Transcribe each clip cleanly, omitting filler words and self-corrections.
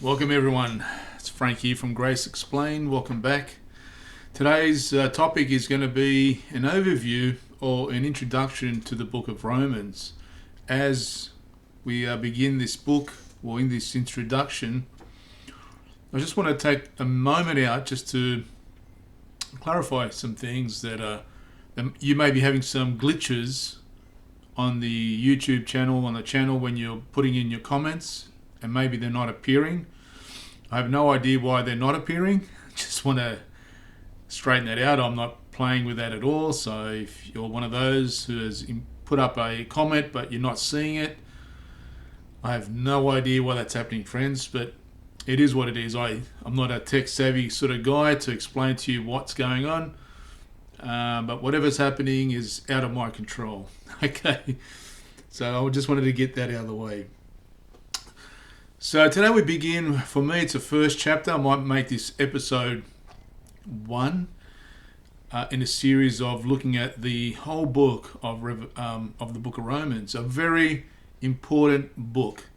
Welcome everyone. It's Frank here from Grace Explained. Welcome back. Today's topic is going to be an overview or an introduction to the book of Romans. As we begin this book, or in this introduction, I just want to take a moment out just to clarify some things that you may be having some glitches on the YouTube channel, on the channel when you're putting in your comments, and maybe they're not appearing. I have no idea why they're not appearing. Just want to straighten that out. I'm not playing with that at all. So if you're one of those who has put up a comment but you're not seeing it, I have no idea why that's happening, friends, but it is what it is. I'm not a tech savvy sort of guy to explain to you what's going on, but whatever's happening is out of my control. Okay, so I just wanted to get that out of the way. So today we begin, for me it's the first chapter. I might make this episode 1 in a series of looking at the whole book of the book of Romans, a very important book.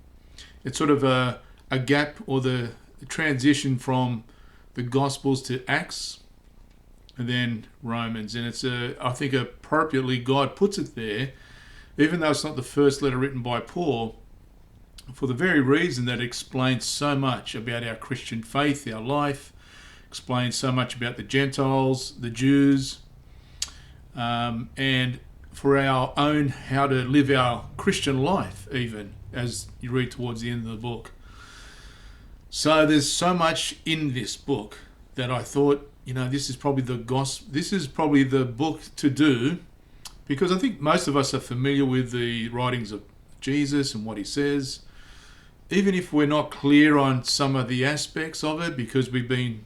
It's sort of a gap, or the transition from the Gospels to Acts and then Romans. And it's I think appropriately God puts it there, even though it's not the first letter written by Paul, for the very reason that it explains so much about our Christian faith, our life, explains so much about the Gentiles, the Jews, and for our own, how to live our Christian life, even as you read towards the end of the book. So there's so much in this book that I thought, this is probably the gospel. This is probably the book to do, because I think most of us are familiar with the writings of Jesus and what he says, even if we're not clear on some of the aspects of it, because we've been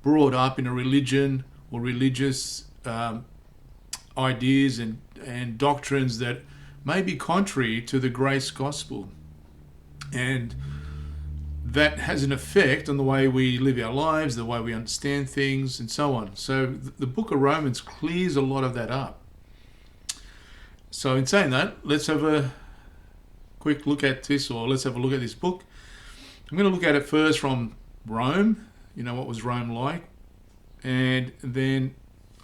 brought up in a religion or religious ideas and doctrines that may be contrary to the grace gospel. And that has an effect on the way we live our lives, the way we understand things, and so on. So the book of Romans clears a lot of that up. So in saying that, let's have a quick look at this, or let's have a look at this book. I'm going to look at it first from Rome, what was Rome like, and then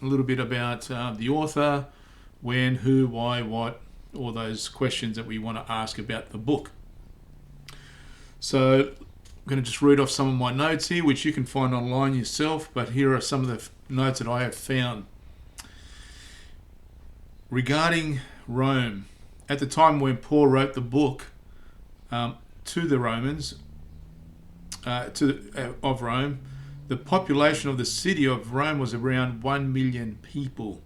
a little bit about the author, when, who, why, what, all those questions that we want to ask about the book. So I'm going to just read off some of my notes here, which you can find online yourself, but here are some of the notes that I have found. Regarding Rome, at the time when Paul wrote the book to the Romans, of Rome, the population of the city of Rome was around 1 million people.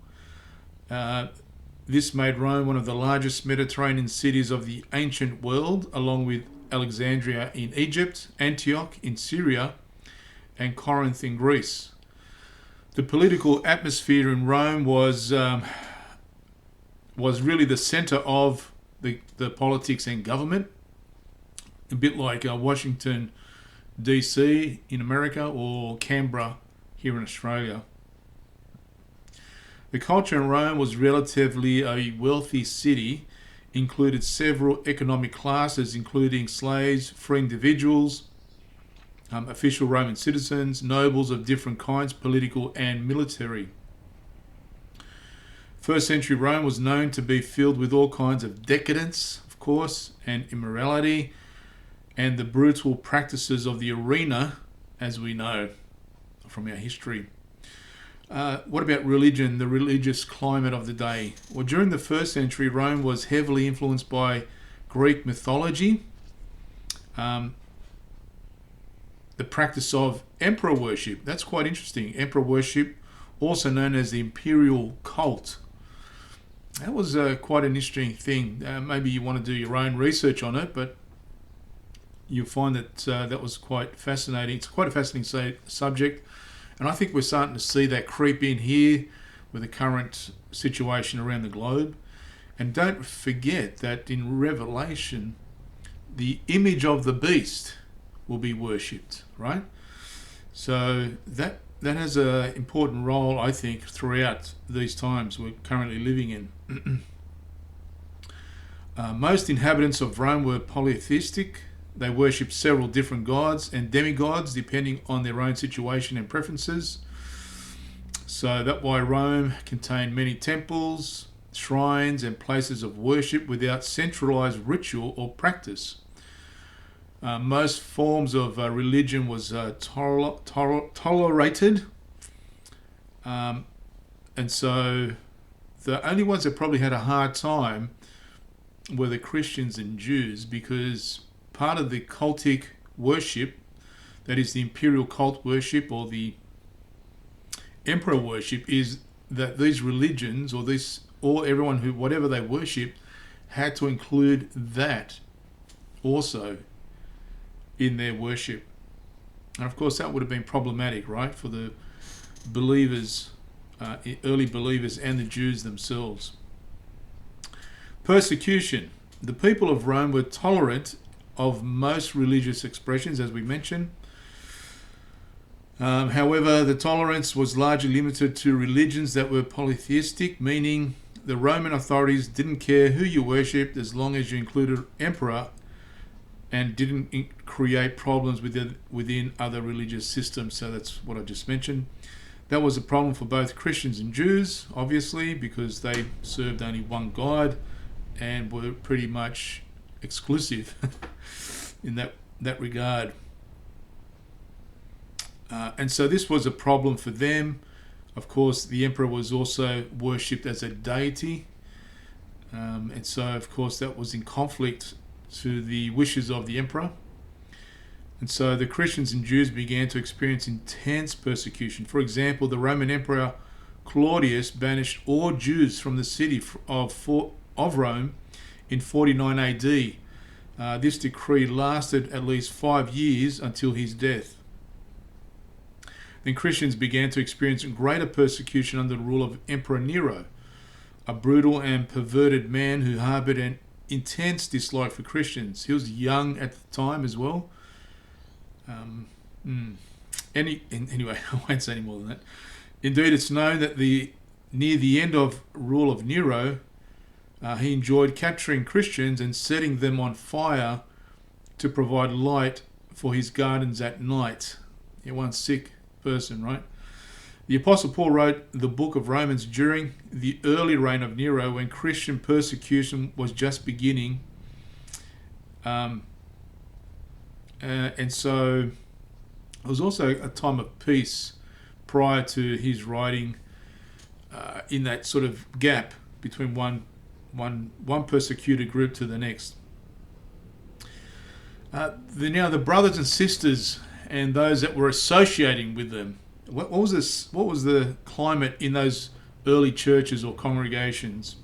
This made Rome one of the largest Mediterranean cities of the ancient world, along with Alexandria in Egypt, Antioch in Syria, and Corinth in Greece. The political atmosphere in Rome was really the center of the politics and government, a bit like Washington, DC in America, or Canberra here in Australia. The culture in Rome was relatively a wealthy city, included several economic classes, including slaves, free individuals, official Roman citizens, nobles of different kinds, political and military. First century Rome was known to be filled with all kinds of decadence, of course, and immorality, and the brutal practices of the arena, as we know from our history. What about religion, the religious climate of the day? Well, during the first century, Rome was heavily influenced by Greek mythology, the practice of emperor worship. That's quite interesting. Emperor worship, also known as the imperial cult. That was quite an interesting thing. Maybe you want to do your own research on it, but you'll find that that was quite fascinating. It's quite a fascinating subject, and I think we're starting to see that creep in here with the current situation around the globe. And don't forget that in Revelation, the image of the beast will be worshipped, right? So that has an important role, I think, throughout these times we're currently living in. Most inhabitants of Rome were polytheistic. They worshipped several different gods and demigods depending on their own situation and preferences. So that's why Rome contained many temples, shrines, and places of worship without centralized ritual or practice. Most forms of religion was tolerated, and so the only ones that probably had a hard time were the Christians and Jews, because part of the cultic worship, that is the imperial cult worship or the emperor worship, is that these religions or everyone who whatever they worship had to include that also in their worship. And of course that would have been problematic, right, for the believers, early believers and the Jews themselves. Persecution. The people of Rome were tolerant of most religious expressions, as we mentioned. However, the tolerance was largely limited to religions that were polytheistic, meaning the Roman authorities didn't care who you worshipped as long as you included emperor and didn't create problems within other religious systems. So that's what I just mentioned. That was a problem for both Christians and Jews, obviously, because they served only one God and were pretty much exclusive in that regard. And so this was a problem for them. Of course, the emperor was also worshipped as a deity. And so, of course, that was in conflict to the wishes of the emperor. And so the Christians and Jews began to experience intense persecution. For example, the Roman Emperor Claudius banished all Jews from the city of Rome in 49 AD. This decree lasted at least 5 years until his death. Then Christians began to experience greater persecution under the rule of Emperor Nero, a brutal and perverted man who harbored an intense dislike for Christians. He was young at the time as well. Anyway, I won't say any more than that. Indeed, it's known that near the end of rule of Nero, he enjoyed capturing Christians and setting them on fire to provide light for his gardens at night. One sick person, right? The Apostle Paul wrote the book of Romans during the early reign of Nero, when Christian persecution was just beginning. And so it was also a time of peace prior to his writing, in that sort of gap between one persecuted group to the next. Now the brothers and sisters and those that were associating with them, what was the climate in those early churches or congregations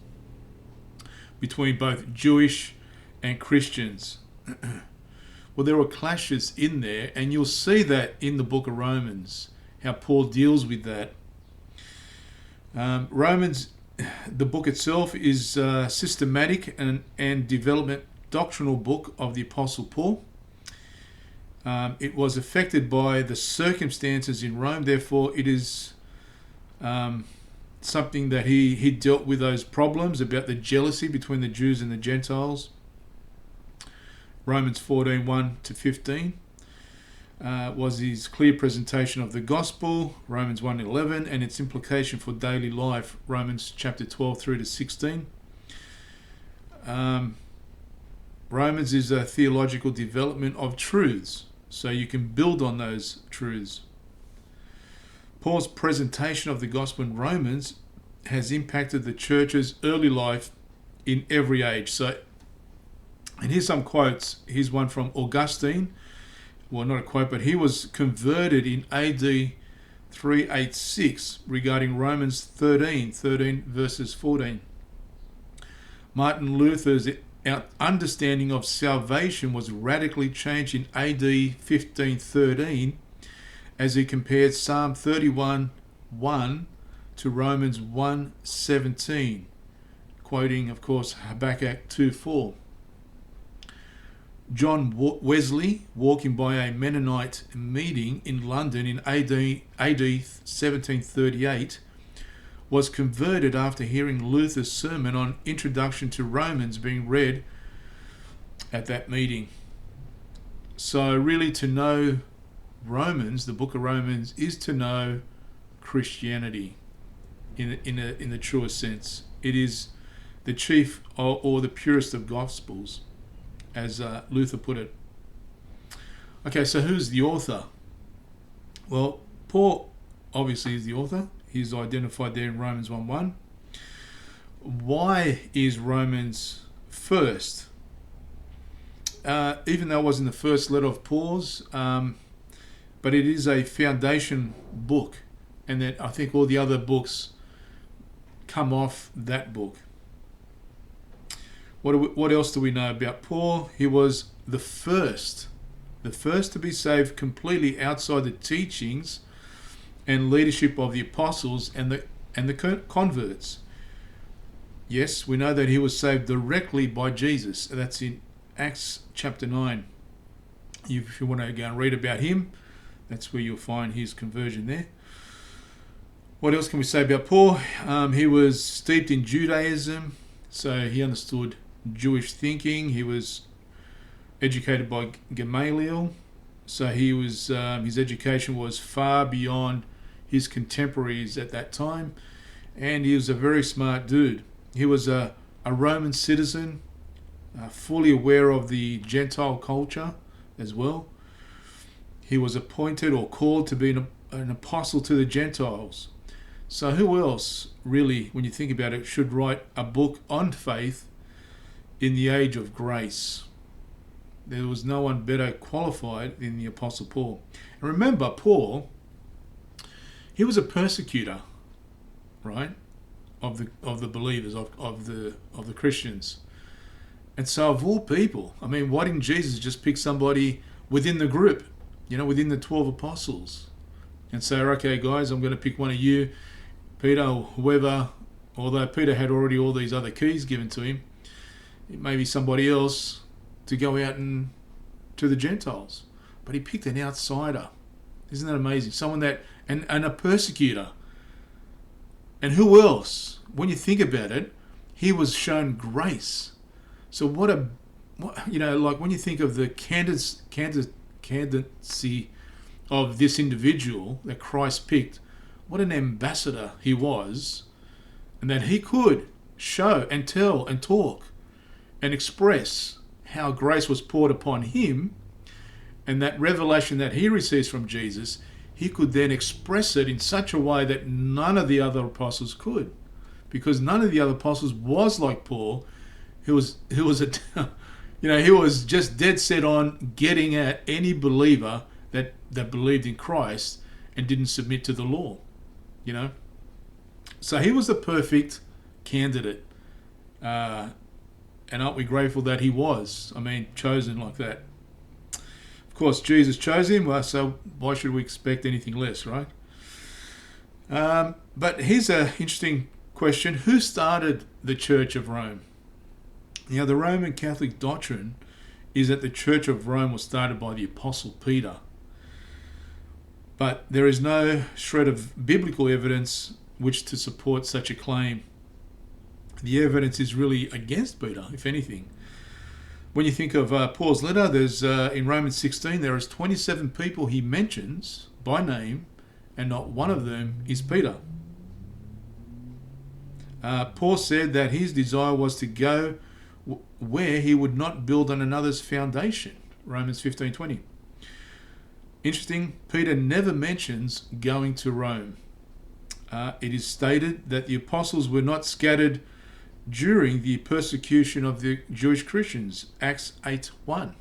between both Jewish and Christians? Well, there were clashes in there, and you'll see that in the book of Romans, how Paul deals with that. Romans, the book itself, is a systematic and development doctrinal book of the Apostle Paul. It was affected by the circumstances in Rome, therefore it is something that he dealt with those problems about the jealousy between the Jews and the Gentiles. Romans 14:1-15 was his clear presentation of the gospel, Romans 1:11, and its implication for daily life, Romans chapter 12-16. Romans is a theological development of truths, so you can build on those truths. Paul's presentation of the gospel in Romans has impacted the church's early life in every age. And here's some quotes. Here's one from Augustine. Well, not a quote, but he was converted in AD 386 regarding Romans 13 verses 14. Martin Luther's understanding of salvation was radically changed in AD 1513 as he compared Psalm 31:1 to Romans 1:17, quoting, of course, Habakkuk 2:4. John Wesley, walking by a Mennonite meeting in London in AD 1738, was converted after hearing Luther's sermon on Introduction to Romans being read at that meeting. So really, to know Romans, the book of Romans, is to know Christianity in the truest sense. It is the chief or the purest of gospels, as Luther put it. Okay, so who's the author? Well, Paul obviously is the author. He's identified there in Romans 1:1. Why is Romans first? Even though it wasn't the first letter of Paul's, but it is a foundation book, and that I think all the other books come off that book. What else do we know about Paul? He was the first to be saved completely outside the teachings and leadership of the apostles and the converts. Yes, we know that he was saved directly by Jesus. That's in Acts chapter 9. If you want to go and read about him, that's where you'll find his conversion there. What else can we say about Paul? He was steeped in Judaism, so he understood Jewish thinking. He was educated by Gamaliel, so he was his education was far beyond his contemporaries at that time, and he was a very smart dude. He was a Roman citizen, fully aware of the Gentile culture as well. He was appointed or called to be an apostle to the Gentiles. So who else, really, when you think about it, should write a book on faith in the age of grace? There was no one better qualified than the Apostle Paul. And remember, Paul, he was a persecutor, right, of the believers, of the Christians. And so, of all people, I mean, why didn't Jesus just pick somebody within the group, within the 12 apostles, and say, okay, guys, I'm going to pick one of you, Peter or whoever, although Peter had already all these other keys given to him, it may be somebody else to go out and to the Gentiles. But he picked an outsider. Isn't that amazing? Someone that, and a persecutor. And who else? When you think about it, he was shown grace. So like when you think of the candidacy of this individual that Christ picked, what an ambassador he was, and that he could show and tell and talk and express how grace was poured upon him, and that revelation that he receives from Jesus, he could then express it in such a way that none of the other apostles could, because none of the other apostles was like Paul, who was he was just dead set on getting at any believer that believed in Christ and didn't submit to the law, So he was the perfect candidate. And aren't we grateful that he was, chosen like that? Of course, Jesus chose him, so why should we expect anything less, right? But here's an interesting question. Who started the Church of Rome? The Roman Catholic doctrine is that the Church of Rome was started by the Apostle Peter. But there is no shred of biblical evidence which to support such a claim. The evidence is really against Peter, if anything. When you think of Paul's letter, there's in Romans 16, there is 27 people he mentions by name, and not one of them is Peter. Paul said that his desire was to go where he would not build on another's foundation. Romans 15:20. Interesting, Peter never mentions going to Rome. It is stated that the apostles were not scattered during the persecution of the Jewish Christians, Acts 8:1.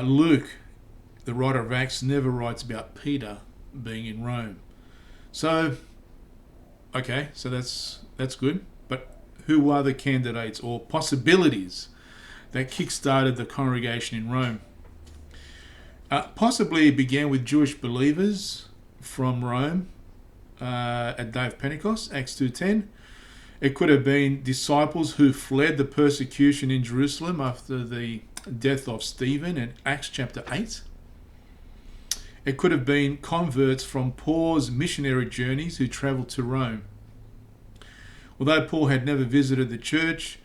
Luke, the writer of Acts, never writes about Peter being in Rome. So that's good. But who are the candidates or possibilities that kick-started the congregation in Rome? Possibly it began with Jewish believers from Rome at Day of Pentecost, Acts 2:10. It could have been disciples who fled the persecution in Jerusalem after the death of Stephen in Acts chapter 8. It could have been converts from Paul's missionary journeys who travelled to Rome. Although Paul had never visited the church,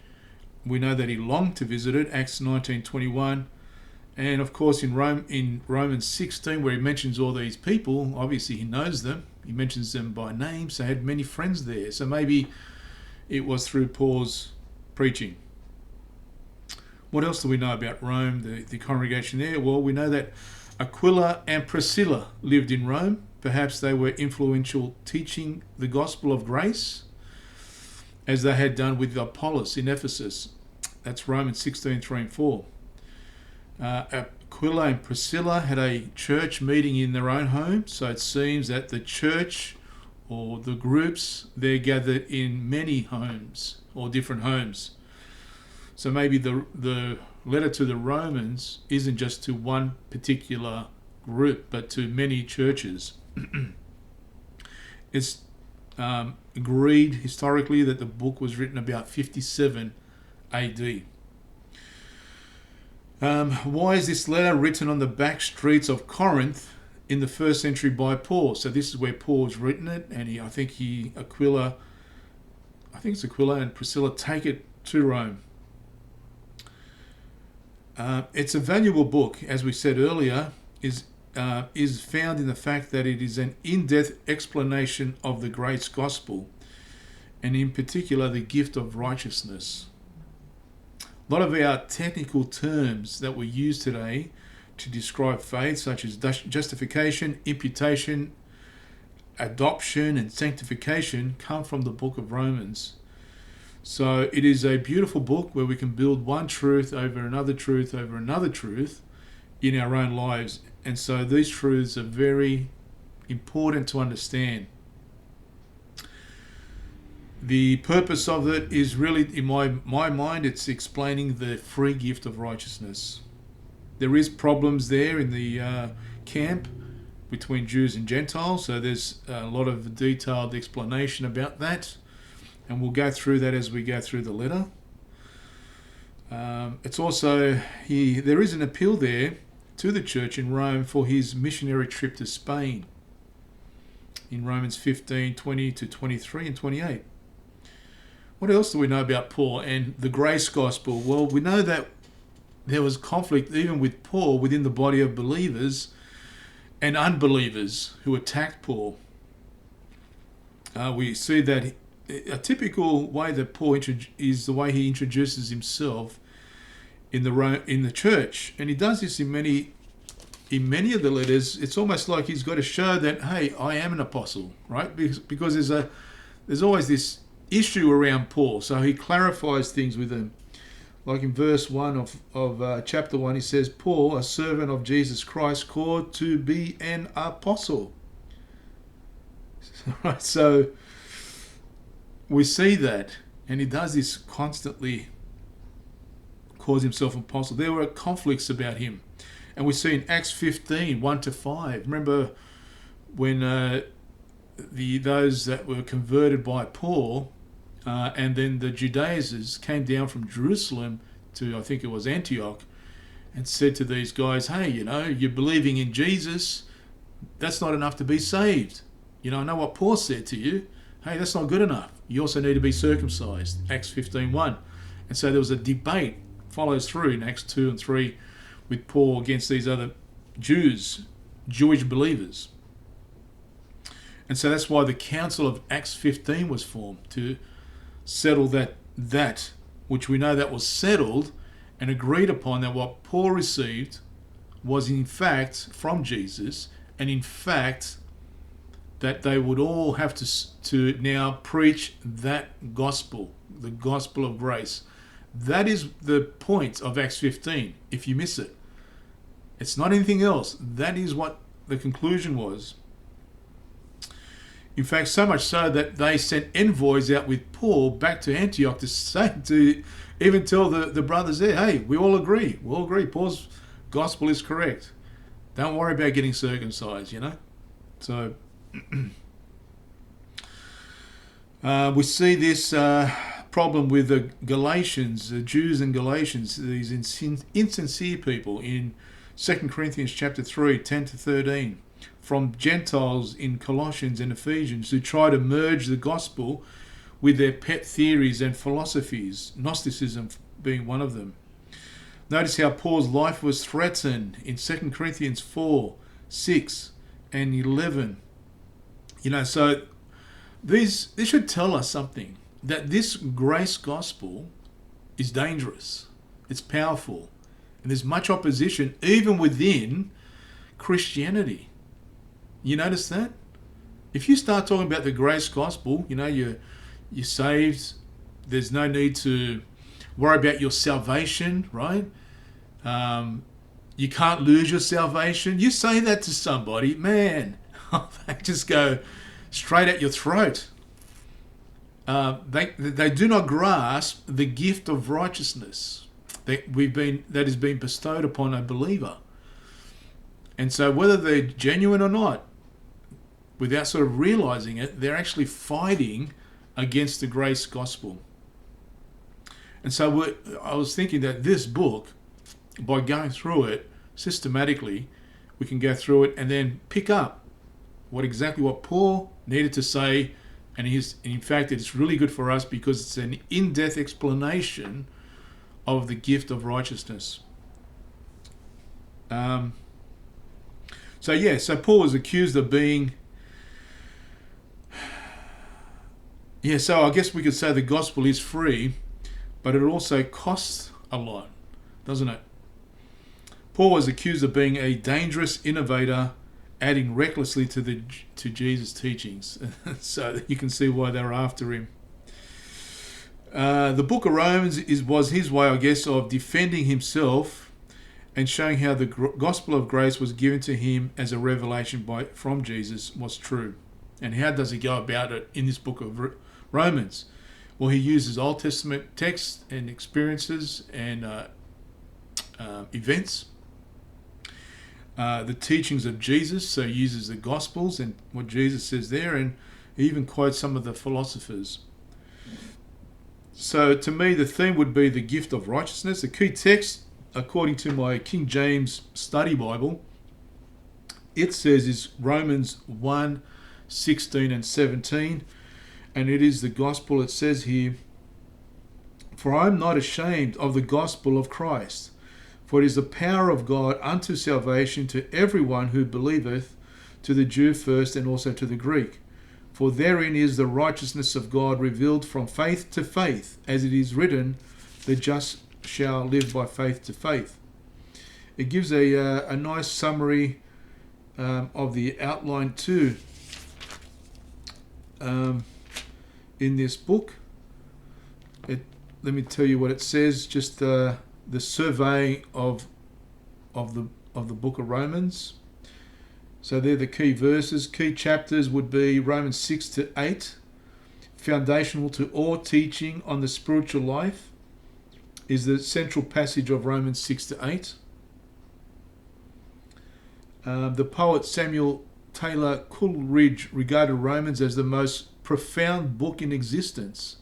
we know that he longed to visit it, Acts 19:21. And of course, in Romans 16, where he mentions all these people, obviously he knows them. He mentions them by name, so he had many friends there. So maybe it was through Paul's preaching. What else do we know about Rome, the congregation there? Well, we know that Aquila and Priscilla lived in Rome. Perhaps they were influential, teaching the gospel of grace, as they had done with Apollos in Ephesus. That's Romans 16, 3 and 4. Aquila and Priscilla had a church meeting in their own home, so it seems that the church or the groups, they're gathered in many homes or different homes. So maybe the letter to the Romans isn't just to one particular group, but to many churches. It's agreed historically that the book was written about 57 AD. Why is this letter written on the back streets of Corinth in the first century by Paul? So this is where Paul's written it, and I think it's Aquila and Priscilla take it to Rome. It's a valuable book, as we said earlier, is found in the fact that it is an in-depth explanation of the grace gospel, and in particular the gift of righteousness. A lot of our technical terms that we use today to describe faith, such as justification, imputation, adoption, and sanctification, come from the book of Romans. So it is a beautiful book where we can build one truth over another truth over another truth in our own lives. And so these truths are very important to understand. The purpose of it is really, in my mind, it's explaining the free gift of righteousness. There is problems there in the camp between Jews and Gentiles, so there's a lot of detailed explanation about that, and we'll go through that as we go through the letter. It's also, there is an appeal there to the church in Rome for his missionary trip to Spain in Romans 15, 20 to 23 and 28. What else do we know about Paul and the grace gospel? Well, we know that there was conflict even with Paul within the body of believers and unbelievers who attacked Paul. We see that a typical way that Paul is the way he introduces himself in the church, and he does this in many of the letters. It's almost like he's got to show that, hey, I am an apostle, right? Because there's always this issue around Paul, so he clarifies things with them. Like in verse 1 of chapter 1, he says, Paul, a servant of Jesus Christ, called to be an apostle. Right, so we see that, and he does this constantly, calls himself an apostle. There were conflicts about him, and we see in Acts 15, 1 to 5. Remember when those that were converted by Paul, and then the Judaizers came down from Jerusalem to, I think it was Antioch, and said to these guys, hey, you're believing in Jesus, that's not enough to be saved. I know what Paul said to you. Hey, that's not good enough. You also need to be circumcised. Acts 15:1. And so there was a debate, follows through in Acts 2 and 3 with Paul against these other Jewish believers. And so that's why the Council of Acts 15 was formed, to settle that which we know that was settled and agreed upon, that what Paul received was in fact from Jesus, and in fact that they would all have to now preach that gospel, the gospel of grace. That is the point of Acts 15, if you miss it. It's not anything else. That is what the conclusion was. In fact, so much so that they sent envoys out with Paul back to Antioch to even tell the brothers there, hey, we all agree. Paul's gospel is correct. Don't worry about getting circumcised, So we see this problem with the Galatians, the Jews and Galatians, these insincere people in 2 Corinthians chapter 3, 10 to 13. From Gentiles in Colossians and Ephesians who try to merge the gospel with their pet theories and philosophies, Gnosticism being one of them. Notice how Paul's life was threatened in 2 Corinthians 4, 6 and 11. So this should tell us something, that this grace gospel is dangerous. It's powerful. And there's much opposition even within Christianity. You notice that? If you start talking about the grace gospel, you're saved. There's no need to worry about your salvation, right? You can't lose your salvation. You say that to somebody, man, they just go straight at your throat. They do not grasp the gift of righteousness that has been bestowed upon a believer. And so whether they're genuine or not, without sort of realizing it, they're actually fighting against the grace gospel. And so I was thinking that this book, by going through it systematically, we can go through it and then pick up exactly what Paul needed to say. And in fact, it's really good for us because it's an in-depth explanation of the gift of righteousness. So Paul was accused of being... so I guess we could say the gospel is free, but it also costs a lot, doesn't it? Paul was accused of being a dangerous innovator, adding recklessly to Jesus' teachings. So you can see why they were after him. The book of Romans was his way, I guess, of defending himself and showing how the gospel of grace was given to him as a revelation from Jesus was true. And how does he go about it in this book of Romans? Well, he uses Old Testament texts and experiences and events. The teachings of Jesus, so he uses the Gospels and what Jesus says there, and he even quotes some of the philosophers. So to me, the theme would be the gift of righteousness. The key text, according to my King James Study Bible, it says is Romans 1, 16 and 17, and it is the gospel. It says here, "For I am not ashamed of the gospel of Christ, for it is the power of God unto salvation to everyone who believeth, to the Jew first and also to the Greek. For therein is the righteousness of God revealed from faith to faith, as it is written, the just shall live by faith to faith." It gives a nice summary of the outline too in this book. Let me tell you what it says, just the survey of the book of Romans. So they're the key verses. Key chapters would be Romans 6 to 8. Foundational to all teaching on the spiritual life is the central passage of Romans 6 to 8. The poet Samuel Taylor Coleridge regarded Romans as the most profound book in existence,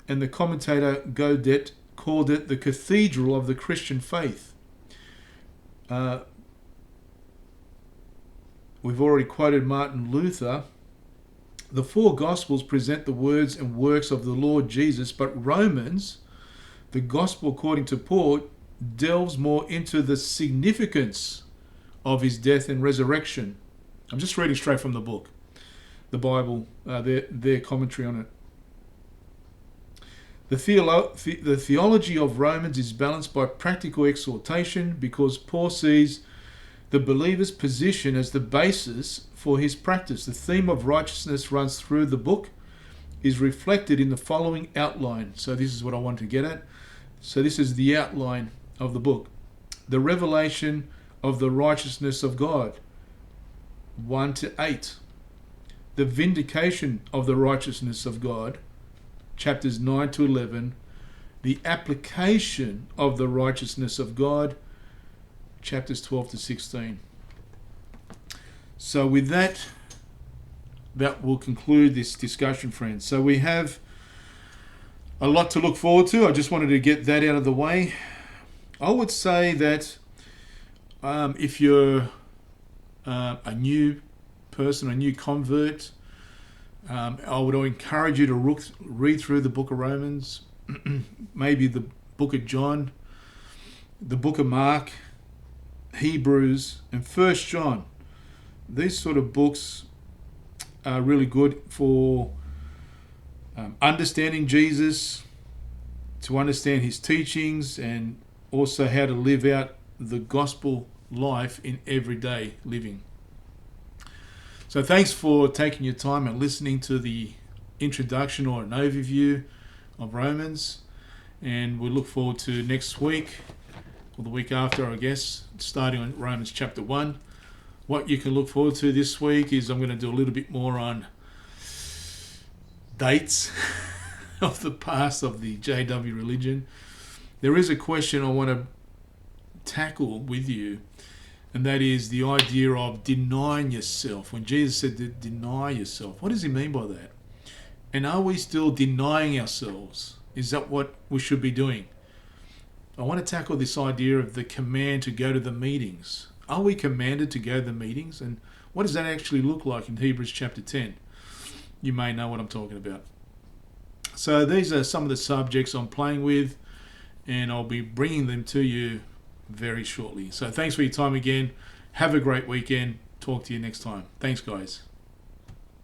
and the commentator Godet called it the cathedral of the Christian faith. We've already quoted Martin Luther. The four Gospels present the words and works of the Lord Jesus, but Romans, the Gospel according to Paul, delves more into the significance of his death and resurrection. I'm just reading straight from the book, the Bible, their commentary on it. The theology of Romans is balanced by practical exhortation because Paul sees the believer's position as the basis for his practice. The theme of righteousness runs through the book, is reflected in the following outline. So this is what I want to get at. So this is the outline of the book. The revelation of the righteousness of God, 1 to 8. The vindication of the righteousness of God, chapters 9 to 11. The application of the righteousness of God, chapters 12 to 16. So with that will conclude this discussion, friends. So we have a lot to look forward to. I just wanted to get that out of the way. I would say that if you're a new person, a new convert, I would encourage you to read through the book of Romans, maybe the book of John, the book of Mark, Hebrews, and First John. These sort of books are really good for understanding Jesus, to understand his teachings, and also how to live out the gospel life in everyday living. So thanks for taking your time and listening to the introduction or an overview of Romans, and we look forward to next week or the week after, I guess, starting on Romans chapter 1. What you can look forward to this week is I'm going to do a little bit more on dates of the past of the JW religion. There is a question I want to tackle with you, and that is the idea of denying yourself. When Jesus said to deny yourself, what does he mean by that? And are we still denying ourselves? Is that what we should be doing? I want to tackle this idea of the command to go to the meetings. Are we commanded to go to the meetings? And what does that actually look like in Hebrews chapter 10? You may know what I'm talking about. So these are some of the subjects I'm playing with, and I'll be bringing them to you very shortly. So thanks for your time again. Have a great weekend. Talk to you next time. Thanks, guys.